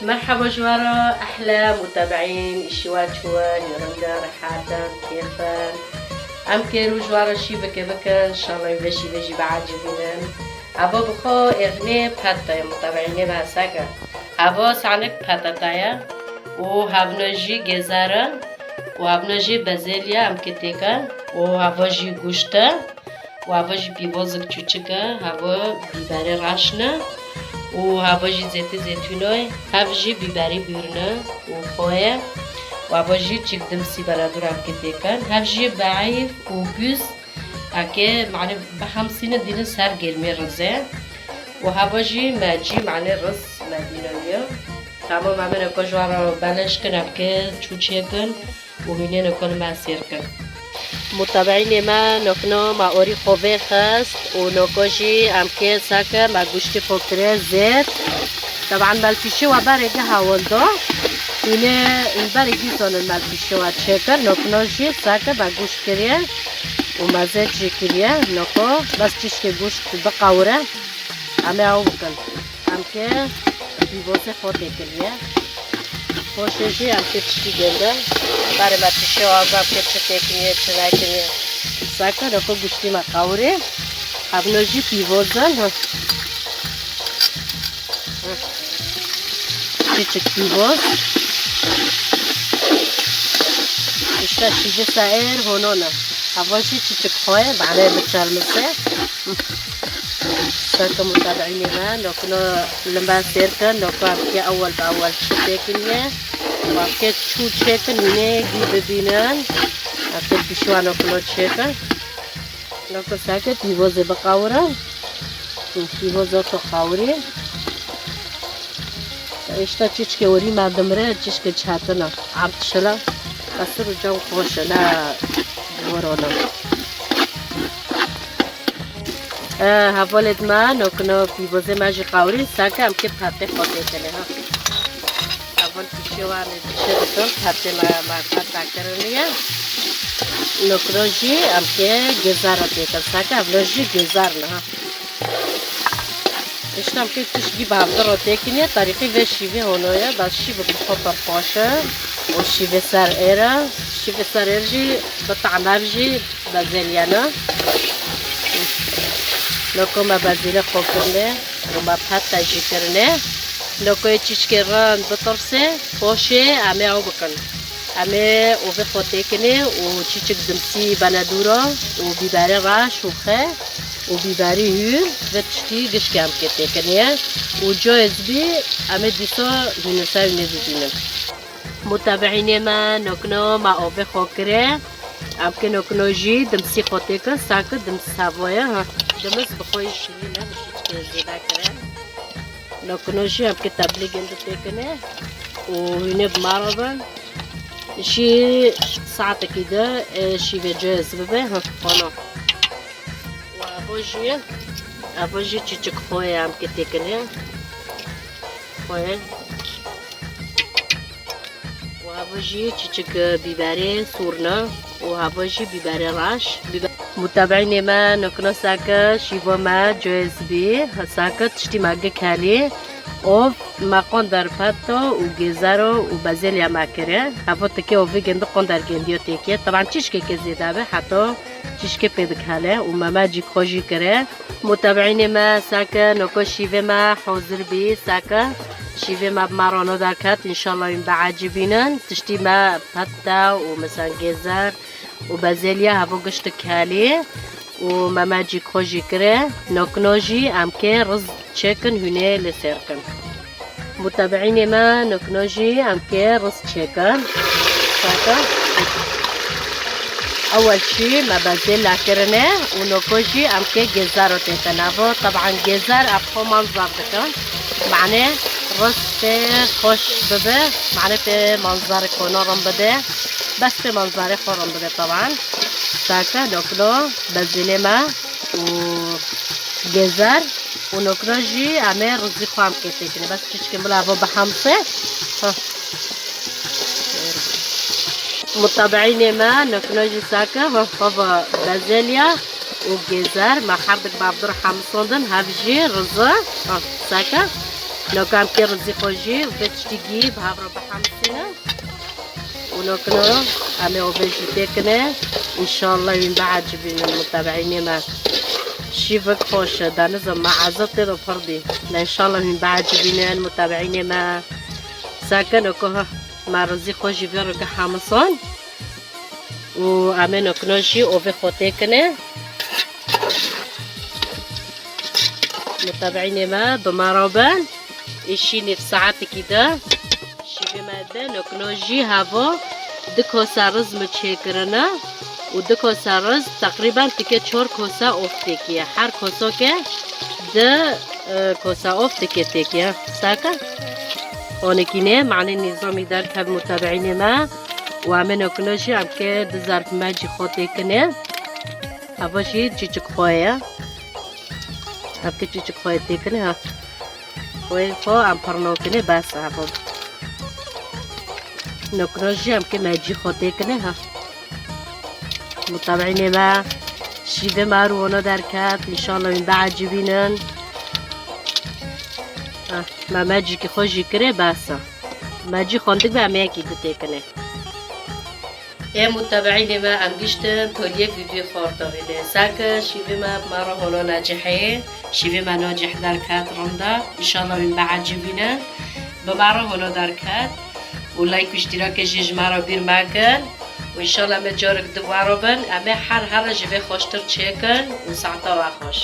مرحبا جوارا أحلى متابعين الشوات شوان يرندا رحاتا كيفان أم كيرو جوارا شي بكا إن شاء الله يبشي بعجبنا أبا بخو إغني بحطة متابعيني بهساكا أبا سعنك بحطة وهابنجي جزارة وهابنجي بازيليا أم كتيكا وهابجي گوشتا وهابجي بيبوزك چوچكا هابا بيباري راشنا وهابجي زيت زيتونوي هابجي بيباري بيرنا وخويا وهابجي تشيك دمسي بلادور أم كتيكا هابجي بعيف وبوز أكي معني بحمسين دين سهر جرمي رزة وهابجي ماجي معني رز مدينوية تمام عمنا كجوار بلش كن أبكي تشوشي كن وهني نكون معسير كن متابعين ما نكنا مع أوري خوفي خاص ونكوشي أمكي ساكا مع قشتي فوكرة زيت طبعا بالفيشي وبارجة هاولدو هنا البارجة تون المالفيشي واتشكر نكناجي ساكا مع قشتي ومازال جيكريا نكو بس تشكي قشت بقاورة أمي أوكل أمكي بيبوسي خوتي كريا خوشيجي أمكي تشكي جندا باري ما تشكي وعبا أمكي تشكي كريا تشكي كريا ساكا نكو قشتي مقاورة أبنوجي بيبوزن تشكي بيبوز إشتا شيجي سائر هونونا أول شيء تشكي خوي بعدين بتشالمسه ساكا متابعيني ما نكنا لما سيركن نكنا أبكي أول بأول شتاكنيا وأبكي تشوت شاكن هنا جيب بينان أبكي بشوان نكنا شاكن نكنا ساكا تيبوزي بقاورة تيبوزي تقاوري إشتا تشكي وري ما دمره تشكي تشاتنا عبد شلا أسر جو خوش لا ورونا هفولد ما نكنا بيبوزي ماجي قاوري ساكا أمكي بحطي خوتي كلها هفول بيشوان بيشدكم بحطي ما بحطا كرنيا نكنا جي أمكي جزارة تيكا ساكا هفلو جي جزارنا إشنا أمكي تشجي بحضر تيكنيا طريقي في شيفي هونويا بس شيفي بخطر فاشا والشيفي سار إيرا الشيفي سار إيرجي بطعمها بجي بازيليانا لوكو ما بازيلي خوكرني وما بحطة جيكرني لوكو يتشكران بطرسي فوشي عمي عوبكن عمي وفي خوتيكني وتشيك دمسي بندورة وبيباري غاش وخي وبيباري هير فتشتي قشكي عم كتيكني وجوز بي عمي ديسو هنسا ونزيزينم متابعيني ما نكنو مع أوفي خوكري أمكن نكنو جي دمسي خوتيكا ساكا دمس سافويا دمس بخوي شيلينا مش زيدا كره نكنو جي أمكن تبليغ عند تيكني وهنا بمعرضا شي ساعة كده شي بجاز ببه هنا وأبوجي تشيك خويا أمكن تيكني خويا وهابجي تشيك بيباري سورنا وهابجي بيباري راش متابعيني ما نكنا ساكا شيفو ما جوز بي ساكا تشتي ماجي كالي اوف ما قندر باتو وجزارو وبازيليا ماكري هافو تكي اوفي جندو قندر جنديو تيكي طبعا تشكي كزيدا به حتى تشكي بيدك هاله وما ماجي خوجي كري متابعيني ما ساكا نكو شيفي ما حوزر بي ساكا شيفي ما بمارونو داكات ان شاء الله ينبع عاجبينا تشتي ما باتا ومثلا جزر وبازيليا هافو قشتك هالي وما ماجي خوجي كري نوكنوجي امكي رز تشيكن هنا لسيركن متابعيني ما نوكنوجي امكي رز تشيكن فاتا اول شي ما بازيلا كرنه ونوكوجي امكي جزارو تيكنافو طبعا جزر ابخو منظر دكن معناه رز خوش بده معناه في منظر كونورم بده بس في منظر خورم بده طبعا ساكا نوكلو بازيليما وجزر ونوكروجي عمال رزي خوام كيتيكني بس تشكي ملعبو بحمصة متابعيني ما نوكروجي ساكا هو بازيليا وجزر مع حردك بعبدالرحمن صندن هافجي رزة ساكا نوكام كيرزي خوجي وبتشتيجي بهابرو بحمسنا ونوكنو عمي وبيجي تكنا إن شاء الله من بعد جبين المتابعين ما شيفك خوش دانزم مع عزت له فردي إن شاء الله من بعد جبين المتابعين ما ساكن وكه مع رزي خوجي بيرجع حمصان وعمي نوكنوشي وبخوتكنا متابعين ما بمرابان إشي نف ساعات كده شبه ماده نوكنوجي هافو دكو سارز متشكرنا ودكو سارز تقريبا تكي 4 كوسا اوفتكيه هر كوسا که ده كوسا اوفتكيه ساكا هونكينه معنى النظام دار كاب متابعين ما وعمل نوكنوجي عم كه ده ظرف ماجي خوتكنه هافوشي تشيك خويا عم كه تشيك خويا تكنه خوي خو عم برنو كنه بس هافو نوكنوجي هم که ماجی خوده کنه ها متابعین ما شیوه ما رو اونا در کت انشالله من بعد جبینن ما ماجی که خوشی کره بس ماجی خوندک به همه یکی گته کنه ای متابعین ما هم گشتن طول یک ویدیو خوارداغیده ساکه شیوه ما رو اونا ناجحه شیوه ما ناجح در کت رنده انشالله من بعد جبینن به ما رو اونا در کت ولايك واشتراك جمارة بير ماكن وإن شاء الله مجارك دوارو بن أما هر جبه خوشتر تشيكن وساعتا وخوش